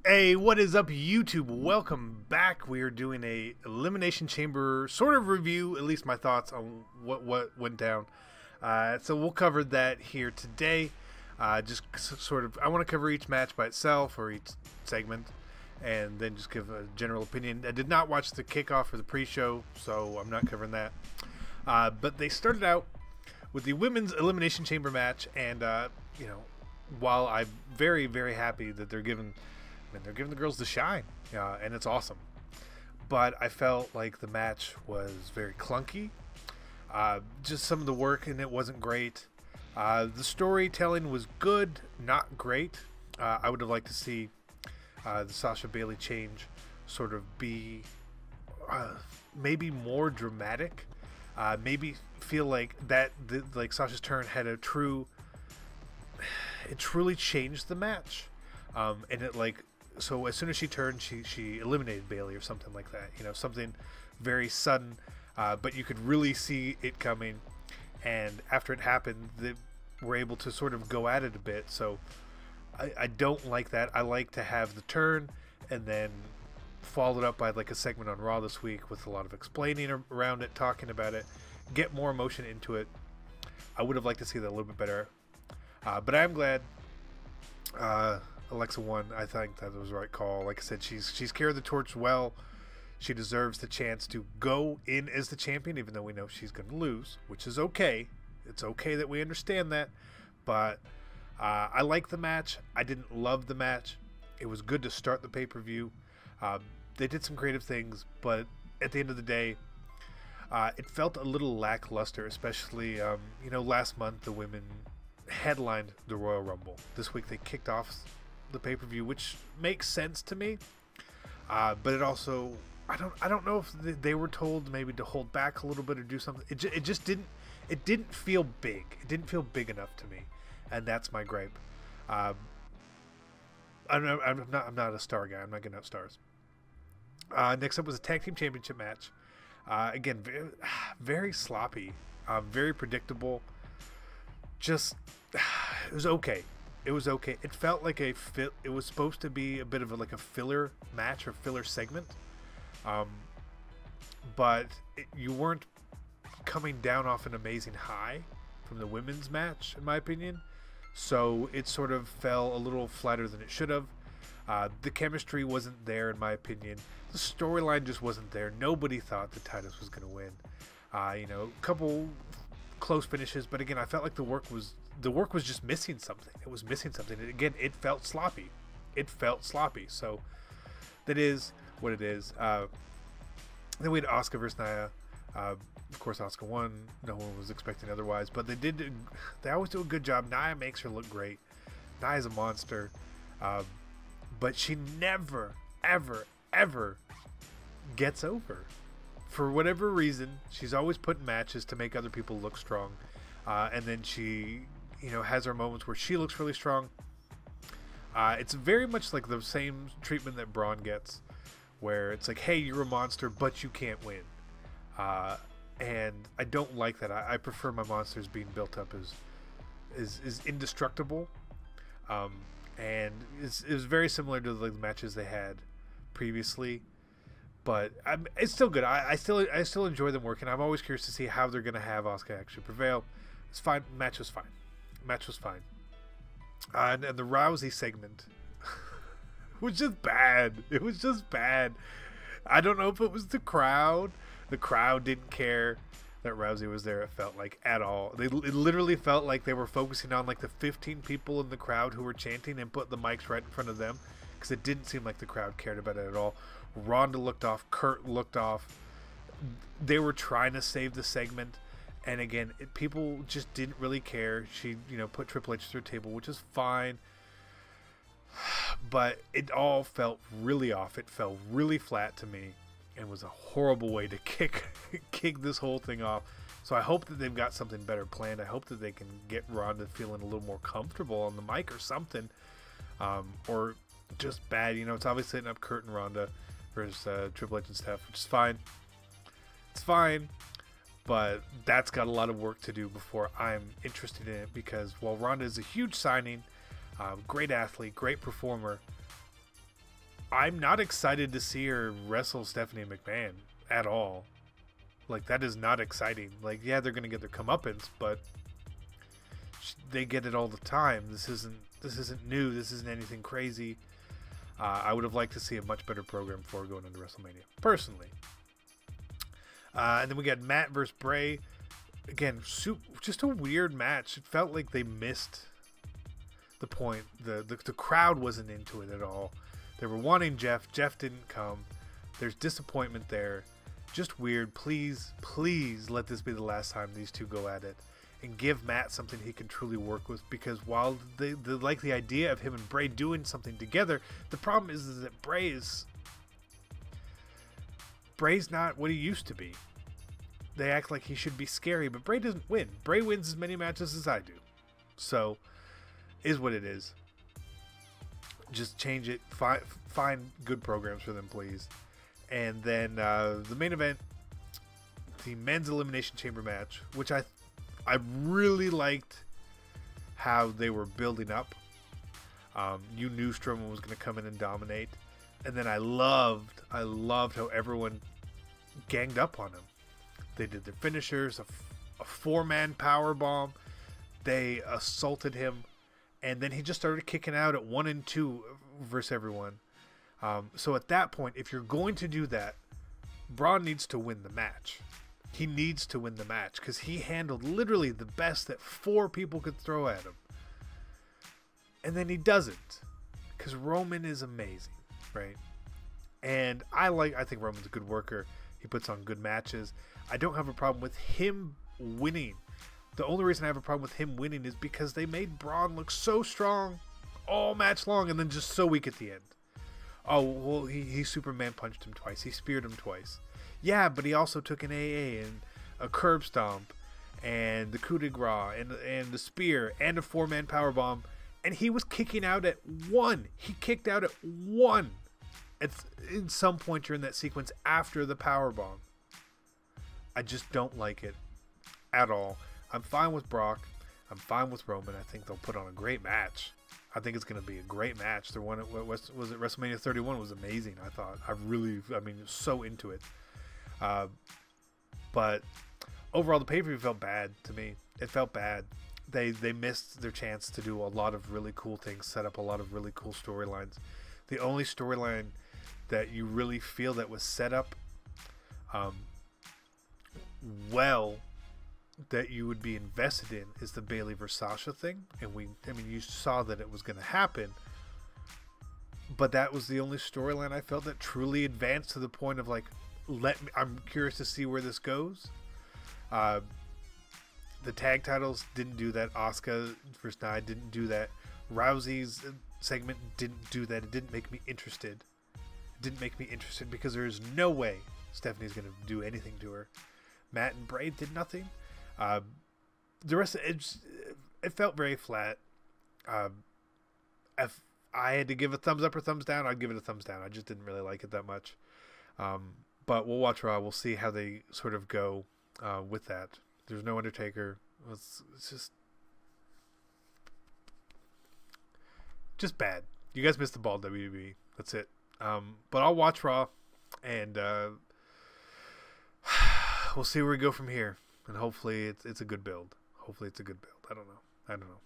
Hey, what is up, YouTube? Welcome back. We are doing a Elimination Chamber sort of review, at least my thoughts on what went down. So we'll cover that here today. Just sort of, I want to cover each match by itself or each segment, and then just give a general opinion. I did not watch the kickoff or the pre-show, so I'm not covering that. But they started out with the Women's Elimination Chamber match, and you know, while I'm very, very happy that they're giving the girls the shine, and it's awesome. But I felt like the match was very clunky. Just some of the work in it wasn't great. The storytelling was good, not great. I would have liked to see the Sasha Bailey change sort of be maybe more dramatic. Maybe feel like like Sasha's turn had it truly changed the match. And it so as soon as she turned, she eliminated Bailey or something like that. You know, something very sudden, but you could really see it coming. And after it happened, they were able to sort of go at it a bit. So I don't like that. I like to have the turn and then followed up by like a segment on Raw this week with a lot of explaining around it, talking about it, get more emotion into it. I would have liked to see that a little bit better. But I am glad Alexa won. I think that was the right call. Like I said, she's carried the torch well. She deserves the chance to go in as the champion, even though we know she's going to lose, which is okay. It's okay that we understand that. But I like the match. I didn't love the match. It was good to start the pay-per-view. They did some creative things, but at the end of the day, it felt a little lackluster, especially, you know, last month the women headlined the Royal Rumble. This week they kicked off the pay-per-view, which makes sense to me, but it also, I don't know if they were told maybe to hold back a little bit or do something. It just didn't feel big. It didn't feel big enough to me, and that's my gripe. I'm not a star guy. I'm not getting out stars. Next up was a tag team championship match. Again, very sloppy, very predictable. Just, it was okay. It was okay. It felt like it was supposed to be a bit of like a filler match or filler segment, but you weren't coming down off an amazing high from the women's match, in my opinion. So it sort of fell a little flatter than it should have. The chemistry wasn't there, in my opinion. The storyline just wasn't there. Nobody thought the Titus was going to win. You know, a couple close finishes, but again, I felt like the work was just missing something. It was missing something. And again, it felt sloppy. So that is what it is. Then we had Asuka versus Nia. Of course, Asuka won. No one was expecting otherwise, but they always do a good job. Nia makes her look great. Nia's a monster, but she never, ever gets over. For whatever reason, she's always put in matches to make other people look strong, and then she, you know, has her moments where she looks really strong. It's very much like the same treatment that Braun gets, where it's like, hey, you're a monster, but you can't win. And I don't like that. I prefer my monsters being built up as indestructible. And it was very similar to the matches they had previously. But it's still good. I still enjoy them working. I'm always curious to see how they're going to have Asuka actually prevail. It's fine. Match was fine. And the Rousey segment was just bad. It was just bad. I don't know if it was the crowd. The crowd didn't care that Rousey was there, it felt like, at all. It literally felt like they were focusing on like the 15 people in the crowd who were chanting and put the mics right in front of them, because it didn't seem like the crowd cared about it at all. Ronda looked off. Kurt looked off. They were trying to save the segment, and again, people just didn't really care. She, you know, put Triple H through a table, which is fine, but it all felt really off. It fell really flat to me, and was a horrible way to kick this whole thing off. So I hope that they've got something better planned. I hope that they can get Ronda feeling a little more comfortable on the mic or something, or just bad. You know, it's obviously setting up Kurt and Ronda versus Triple H and Steph, which is fine. It's fine, but that's got a lot of work to do before I'm interested in it, because while Ronda is a huge signing, great athlete, great performer, I'm not excited to see her wrestle Stephanie McMahon at all. Like, that is not exciting. Like, yeah, they're gonna get their comeuppance, but they get it all the time. This isn't new. This isn't anything crazy. I would have liked to see a much better program before going into WrestleMania, personally. And then we got Matt versus Bray. Again, just a weird match. It felt like they missed the point. The crowd wasn't into it at all. They were wanting Jeff. Jeff didn't come. There's disappointment there. Just weird. Please, please let this be the last time these two go at it. And give Matt something he can truly work with, because while they like the idea of him and Bray doing something together, the problem is that Bray's not what he used to be. They act like he should be scary, but Bray doesn't win. Bray wins as many matches as I do. So, is what it is. Just change it. Find good programs for them, please. And then the main event, the men's Elimination Chamber match, which I really liked how they were building up. You knew Strowman was going to come in and dominate. And then I loved how everyone ganged up on him. They did their finishers, a 4-man power bomb. They assaulted him, and then he just started kicking out at 1 and 2 versus everyone. So at that point, if you're going to do that, Braun needs to win the match. He needs to win the match because he handled literally the best that 4 people could throw at him. And then he doesn't, because Roman is amazing, right? And I think Roman's a good worker. He puts on good matches. I don't have a problem with him winning. The only reason I have a problem with him winning is because they made Braun look so strong all match long and then just so weak at the end. Oh, well, he Superman punched him twice. He speared him twice. Yeah, but he also took an AA and a curb stomp and the coup de grace and the spear and a 4-man powerbomb. And he was kicking out at 1. He kicked out at 1. In some point during that sequence after the powerbomb. I just don't like it at all. I'm fine with Brock. I'm fine with Roman. I think they'll put on a great match. I think it's going to be a great match. The one at was it WrestleMania 31 was amazing. I thought. So into it. But overall, the pay-per-view felt bad to me. It felt bad. They missed their chance to do a lot of really cool things, set up a lot of really cool storylines. The only storyline that you really feel that was set up well, that you would be invested in, is the Bayley versus Sasha thing. And you saw that it was going to happen, but that was the only storyline I felt that truly advanced to the point of like, I'm curious to see where this goes. The tag titles didn't do that. Asuka versus Nia didn't do that. Rousey's segment didn't do that. It didn't make me interested. It didn't make me interested because there is no way Stephanie's going to do anything to her. Matt and Bray did nothing. The rest of it felt very flat. If I had to give a thumbs up or thumbs down, I'd give it a thumbs down. I just didn't really like it that much. But we'll watch Raw. We'll see how they sort of go with that. There's no Undertaker. It's just bad. You guys missed the ball, WWE. That's it. But I'll watch Raw, and we'll see where we go from here. And hopefully it's a good build. I don't know.